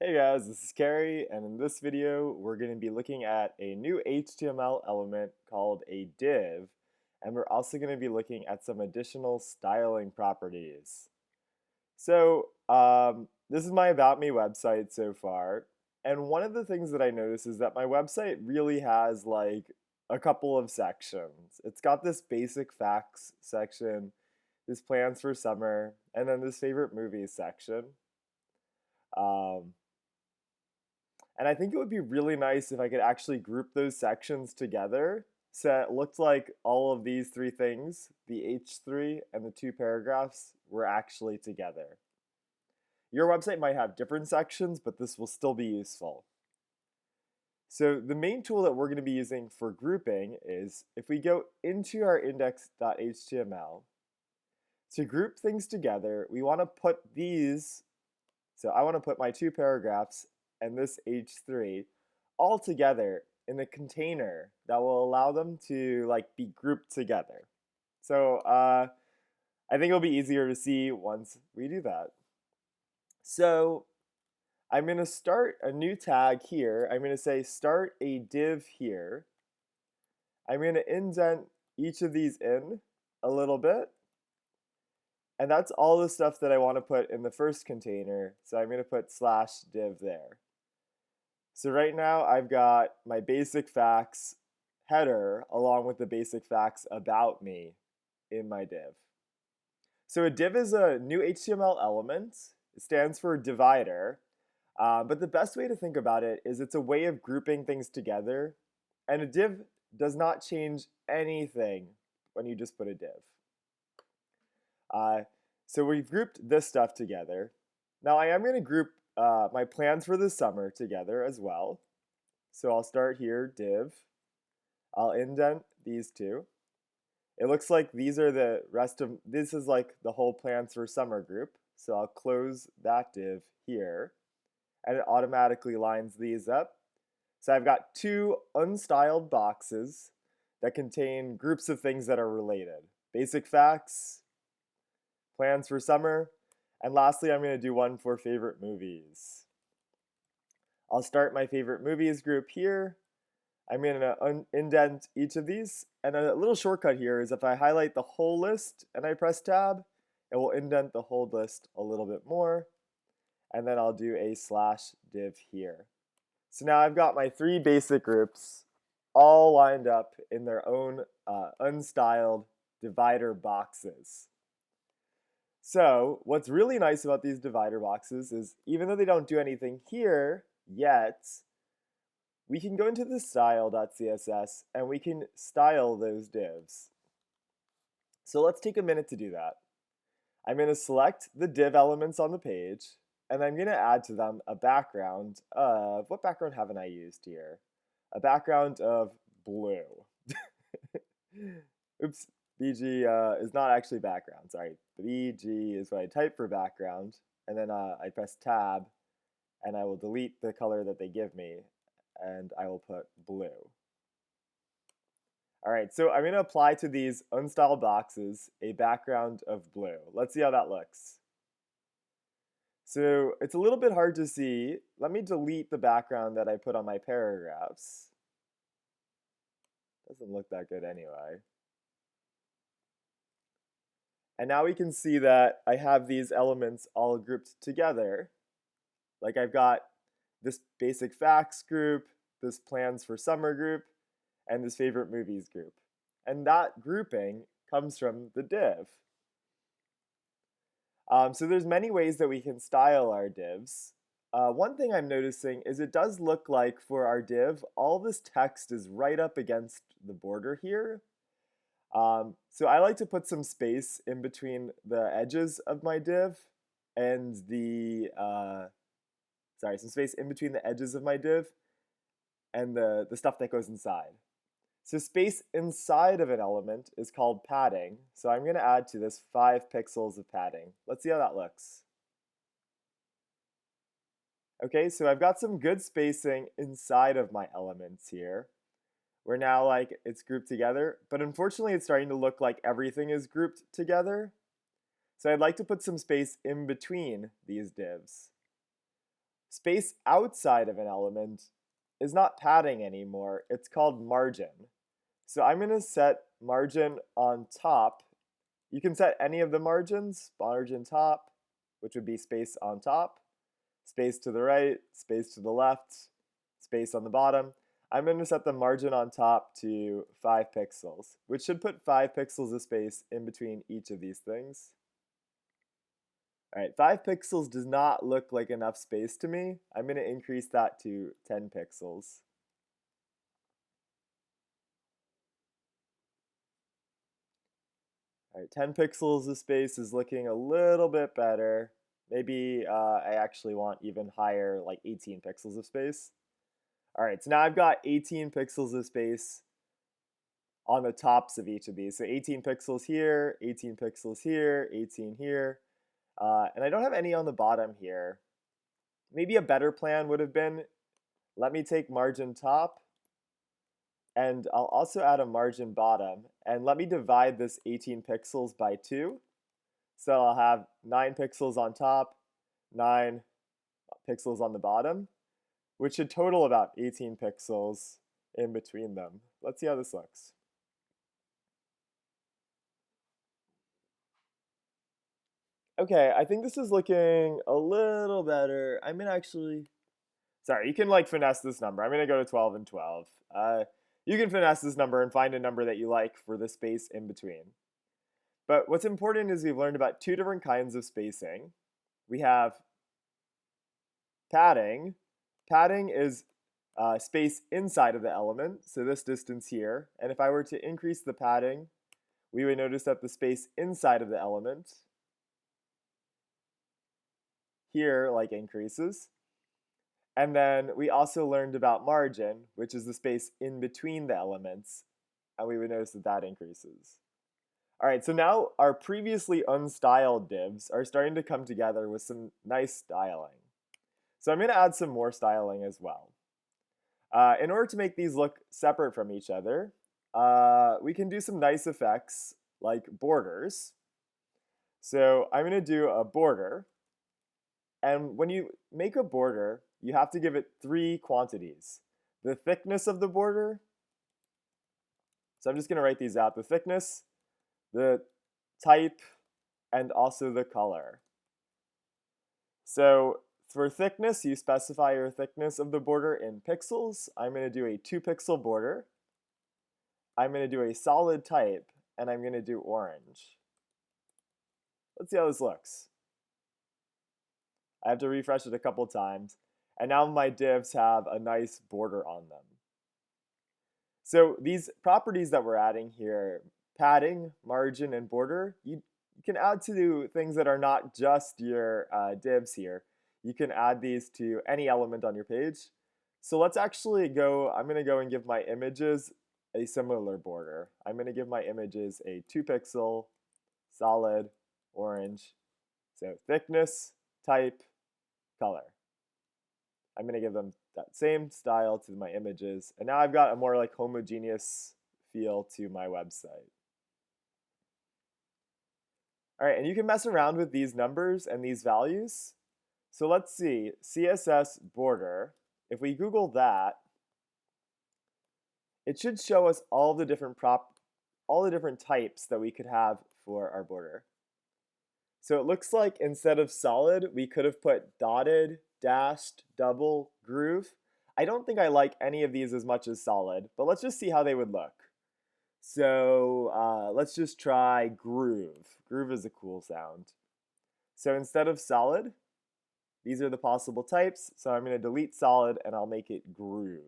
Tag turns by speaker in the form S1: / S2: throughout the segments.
S1: Hey guys, this is Carrie, and in this video, we're going to be looking at a new HTML element called a div, and we're also going to be looking at some additional styling properties. This is my About Me website so far, and one of the things that I notice is that my website really has like a couple of sections. It's got this basic facts section, this plans for summer, and then this favorite movies section. Um, And I think it would be really nice if I could actually group those sections together so it looked like all of these three things, the H3 and the two paragraphs, were actually together. Your website might have different sections, but this will still be useful. So the main tool that we're going to be using for grouping is if we go into our index.html, to group things together, we want to put these, so I want to put my two paragraphs and this H3 all together in a container that will allow them to be grouped together. I think it'll be easier to see once we do that. So I'm going to start a new tag here. I'm going to say start a div here. I'm going to indent each of these in a little bit. And that's all the stuff that I want to put in the first container. So I'm going to put /div there. So right now I've got my basic facts header along with the basic facts about me in my div. So a div is a new HTML element. It stands for divider. But the best way to think about it is it's a way of grouping things together. And a div does not change anything when you just put a div. So we've grouped this stuff together. Now I am going to group my plans for the summer together as well. So I'll start here, div. I'll indent these two. It looks like these are the rest of, this is like the whole plans for summer group. So I'll close that div here. And it automatically lines these up. So I've got two unstyled boxes that contain groups of things that are related. Basic facts, plans for summer, and lastly, I'm going to do one for favorite movies. I'll start my favorite movies group here. I'm going to indent each of these. And a little shortcut here is if I highlight the whole list and I press tab, it will indent the whole list a little bit more. And then I'll do a /div here. So now I've got my three basic groups all lined up in their own unstyled divider boxes. So what's really nice about these divider boxes is even though they don't do anything here yet, we can go into the style.css and we can style those divs. So let's take a minute to do that. I'm going to select the div elements on the page and I'm going to add to them a background of, what background haven't I used here? A background of blue. Oops. BG is not actually background, sorry. BG is what I type for background, and then I press tab, and I will delete the color that they give me, and I will put blue. All right, so I'm going to apply to these unstyled boxes a background of blue. Let's see how that looks. So it's a little bit hard to see. Let me delete the background that I put on my paragraphs. Doesn't look that good anyway. And now we can see that I have these elements all grouped together. Like I've got this basic facts group, this plans for summer group, and this favorite movies group. And that grouping comes from the div. So there's many ways that we can style our divs. One thing I'm noticing is it does look like for our div, all this text is right up against the border here. So I like to put some space in between the edges of my div and some space in between the edges of my div and the stuff that goes inside. So space inside of an element is called padding. So I'm going to add to this 5 pixels of padding. Let's see how that looks. Okay, so I've got some good spacing inside of my elements here. We're now it's grouped together, but unfortunately it's starting to look like everything is grouped together. So I'd like to put some space in between these divs. Space outside of an element is not padding anymore, it's called margin. So I'm going to set margin on top. You can set any of the margins, margin top, which would be space on top, space to the right, space to the left, space on the bottom. I'm going to set the margin on top to 5 pixels, which should put 5 pixels of space in between each of these things. All right, 5 pixels does not look like enough space to me. I'm going to increase that to 10 pixels. All right, 10 pixels of space is looking a little bit better. Maybe I actually want even higher, like 18 pixels of space. All right, so now I've got 18 pixels of space on the tops of each of these. So 18 pixels here, 18 pixels here, 18 here. And I don't have any on the bottom here. Maybe a better plan would have been, let me take margin top, and I'll also add a margin bottom, and let me divide this 18 pixels by 2. So I'll have 9 pixels on top, 9 pixels on the bottom, which should total about 18 pixels in between them. Let's see how this looks. Okay, I think this is looking a little better. I'm gonna actually, sorry, you can like finesse this number. I'm gonna go to 12 and 12. You can finesse this number and find a number that you like for the space in between. But what's important is we've learned about 2 different kinds of spacing. We have padding. Padding is space inside of the element, so this distance here. And if I were to increase the padding, we would notice that the space inside of the element here like increases. And then we also learned about margin, which is the space in between the elements, and we would notice that that increases. All right, so now our previously unstyled divs are starting to come together with some nice styling. So I'm going to add some more styling as well. In order to make these look separate from each other, we can do some nice effects like borders. So I'm going to do a border. And when you make a border, you have to give it 3 quantities. The thickness of the border, so I'm just going to write these out, the thickness, the type, and also the color. So for thickness, you specify your thickness of the border in pixels. I'm going to do a 2-pixel border. I'm going to do a solid type, and I'm going to do orange. Let's see how this looks. I have to refresh it a couple times, and now my divs have a nice border on them. So these properties that we're adding here, padding, margin, and border, you can add to things that are not just your divs here. You can add these to any element on your page. So let's actually go, I'm going to go and give my images a similar border. I'm going to give my images a 2-pixel, solid, orange. So thickness, type, color. I'm going to give them that same style to my images. And now I've got a more like homogeneous feel to my website. All right, and you can mess around with these numbers and these values. So let's see, CSS border. If we Google that, it should show us all the different types that we could have for our border. So it looks like instead of solid, we could have put dotted, dashed, double, groove. I don't think I like any of these as much as solid, but let's just see how they would look. So let's just try groove. Groove is a cool sound. So instead of solid, these are the possible types. So I'm going to delete solid and I'll make it groove.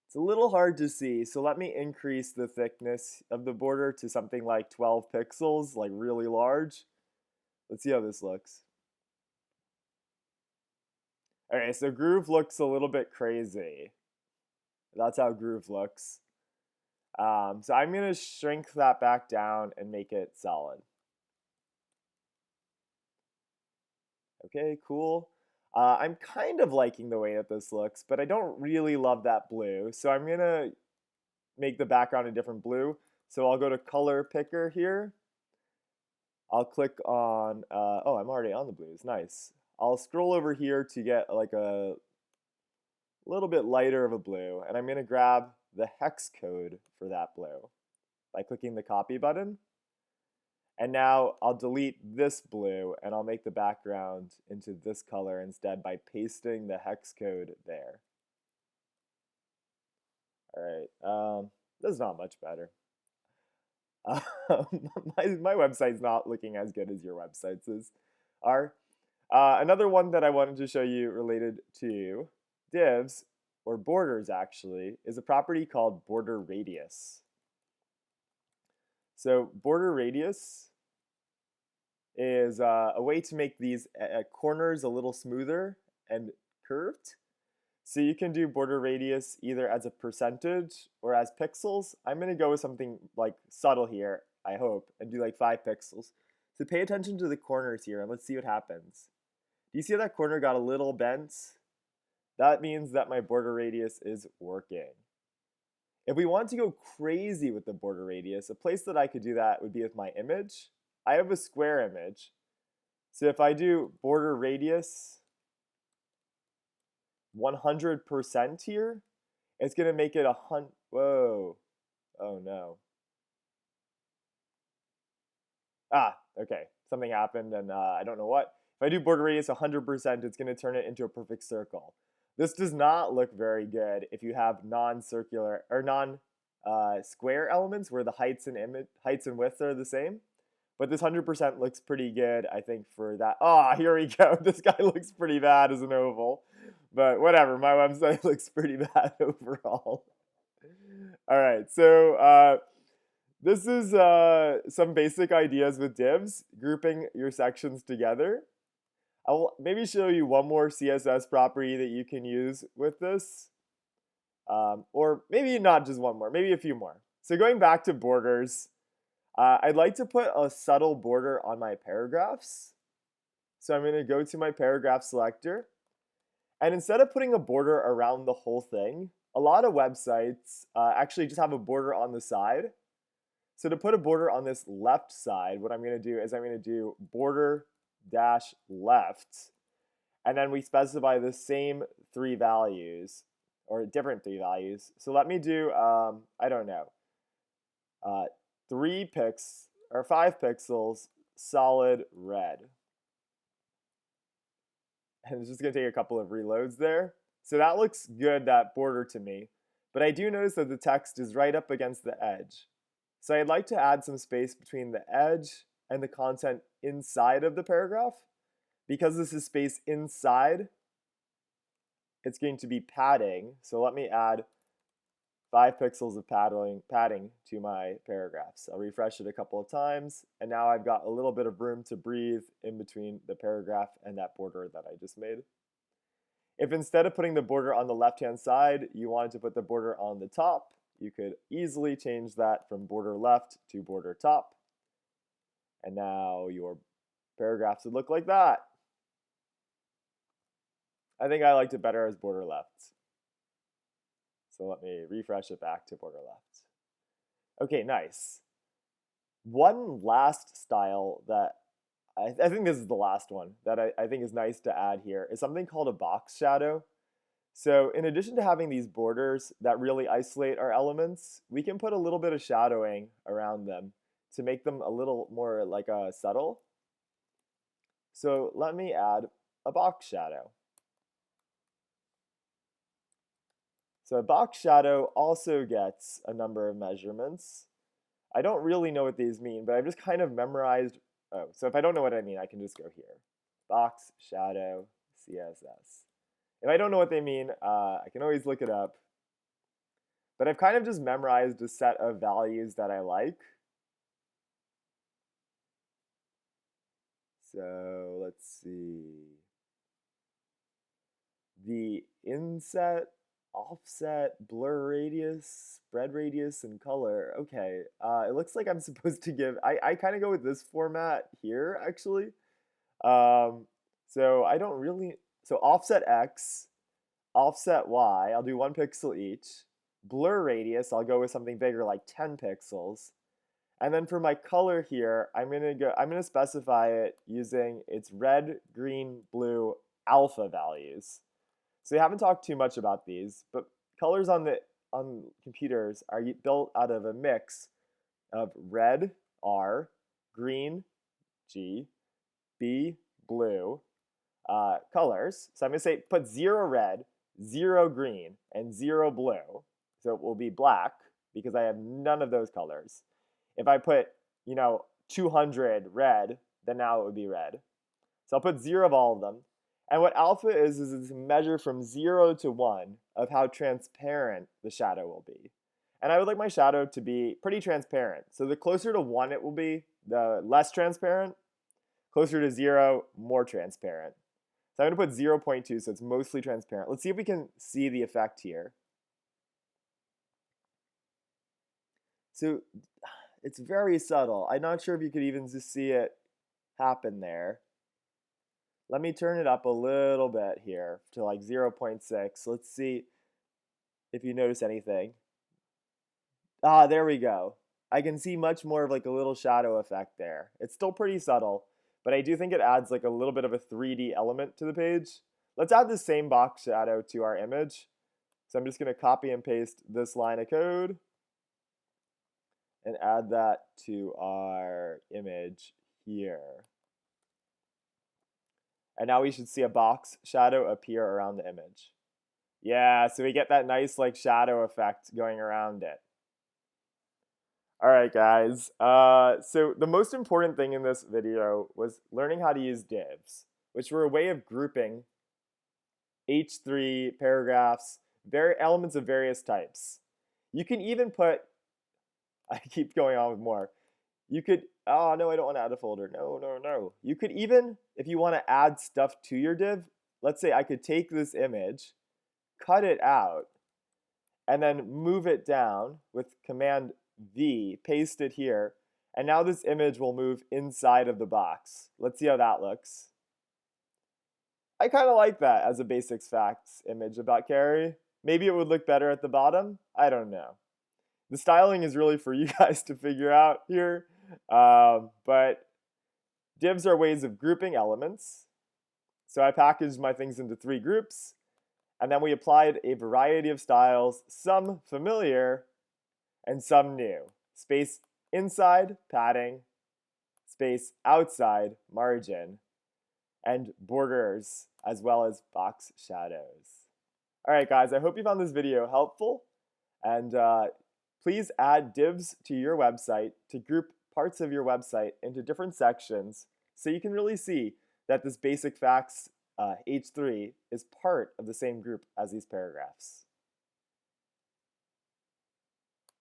S1: It's a little hard to see, so let me increase the thickness of the border to something like 12 pixels, like really large. Let's see how this looks. Okay, so groove looks a little bit crazy. That's how groove looks. So I'm going to shrink that back down and make it solid. Okay, cool. I'm kind of liking the way that this looks, but I don't really love that blue. So I'm going to make the background a different blue. So I'll go to color picker here. I'll click on, oh, I'm already on the blues, nice. I'll scroll over here to get like a little bit lighter of a blue, and I'm going to grab the hex code for that blue by clicking the copy button. And now I'll delete this blue and I'll make the background into this color instead by pasting the hex code there. All right, this is not much better. My website's not looking as good as your websites are. Another one that I wanted to show you related to divs, or borders actually, is a property called border radius. So border radius is a way to make these corners a little smoother and curved. So you can do border radius either as a percentage or as pixels. I'm going to go with something like subtle here, I hope, and do like 5 pixels. So pay attention to the corners here and let's see what happens. Do you see that corner got a little bent? That means that my border radius is working. If we want to go crazy with the border radius, a place that I could do that would be with my image. I have a square image. So if I do border radius 100% here, it's going to make it 100. Whoa. Oh no. Ah, okay. Something happened and I don't know what. If I do border radius 100%, it's going to turn it into a perfect circle. This does not look very good if you have non-circular or non-square elements where the heights and widths are the same. But this 100% looks pretty good, I think, for that. Ah, here we go. This guy looks pretty bad as an oval. But whatever, my website looks pretty bad overall. All right, so this is some basic ideas with divs, grouping your sections together. I will maybe show you one more CSS property that you can use with this. Or maybe not just one more, maybe a few more. So going back to borders, I'd like to put a subtle border on my paragraphs. So I'm going to go to my paragraph selector. And instead of putting a border around the whole thing, a lot of websites actually just have a border on the side. So to put a border on this left side, what I'm going to do is I'm going to do border dash left. And then we specify the same 3 values, or different 3 values. So let me do, I don't know, 5 pixels solid red. And it's just going to take a couple of reloads there. So that looks good, that border to me. But I do notice that the text is right up against the edge. So I'd like to add some space between the edge and the content inside of the paragraph. Because this is space inside, it's going to be padding. So let me add 5 pixels of padding to my paragraphs. I'll refresh it a couple of times, and now I've got a little bit of room to breathe in between the paragraph and that border that I just made. If instead of putting the border on the left-hand side, you wanted to put the border on the top, you could easily change that from border left to border top. And now your paragraphs would look like that. I think I liked it better as border left. So let me refresh it back to border left. Okay, nice. One last style that I think this is the last one that I think is nice to add here is something called a box shadow. So in addition to having these borders that really isolate our elements, we can put a little bit of shadowing around them to make them a little more like a subtle. So let me add a box shadow. So a box shadow also gets a number of measurements. I don't really know what these mean, but I've just kind of memorized. Oh, so if I don't know what I mean, I can just go here. Box shadow CSS. If I don't know what they mean, I can always look it up. But I've kind of just memorized a set of values that I like. So let's see. The inset, offset, blur radius, spread radius, and color. Okay, it looks like I'm supposed to give, I kind of go with this format here, actually. So I don't really, so offset X, offset Y, I'll do 1 pixel each. Blur radius, I'll go with something bigger like 10 pixels. And then for my color here, I'm gonna specify it using its red, green, blue alpha values. So we haven't talked too much about these, but colors on computers are built out of a mix of red, R, green, G, B, blue, colors. So I'm going to say put 0 red, 0 green, and 0 blue. So it will be black because I have none of those colors. If I put, 200 red, then now it would be red. So I'll put 0 of all of them. And what alpha is it's a measure from 0 to 1 of how transparent the shadow will be. And I would like my shadow to be pretty transparent. So the closer to 1 it will be, the less transparent. Closer to 0, more transparent. So I'm going to put 0.2 so it's mostly transparent. Let's see if we can see the effect here. So it's very subtle. I'm not sure if you could even just see it happen there. Let me turn it up a little bit here to like 0.6. Let's see if you notice anything. Ah, there we go. I can see much more of like a little shadow effect there. It's still pretty subtle, but I do think it adds like a little bit of a 3D element to the page. Let's add the same box shadow to our image. So I'm just going to copy and paste this line of code and add that to our image here. And now we should see a box shadow appear around the image. Yeah, so we get that nice like shadow effect going around it. All right, guys. So the most important thing in this video was learning how to use divs, which were a way of grouping H3 paragraphs, elements of various types. You can even put, I keep going on with more. You could, oh no, I don't want to add a folder. No. You could even, if you want to add stuff to your div, let's say I could take this image, cut it out, and then move it down with Command V, paste it here, and now this image will move inside of the box. Let's see how that looks. I kind of like that as a basics facts image about Carrie. Maybe it would look better at the bottom. I don't know. The styling is really for you guys to figure out here, but divs are ways of grouping elements. So I packaged my things into 3 groups, and then we applied a variety of styles, some familiar and some new. Space inside, padding, space outside, margin, and borders, as well as box shadows. All right, guys, I hope you found this video helpful, and please add divs to your website to group parts of your website into different sections so you can really see that this basic facts H3 is part of the same group as these paragraphs.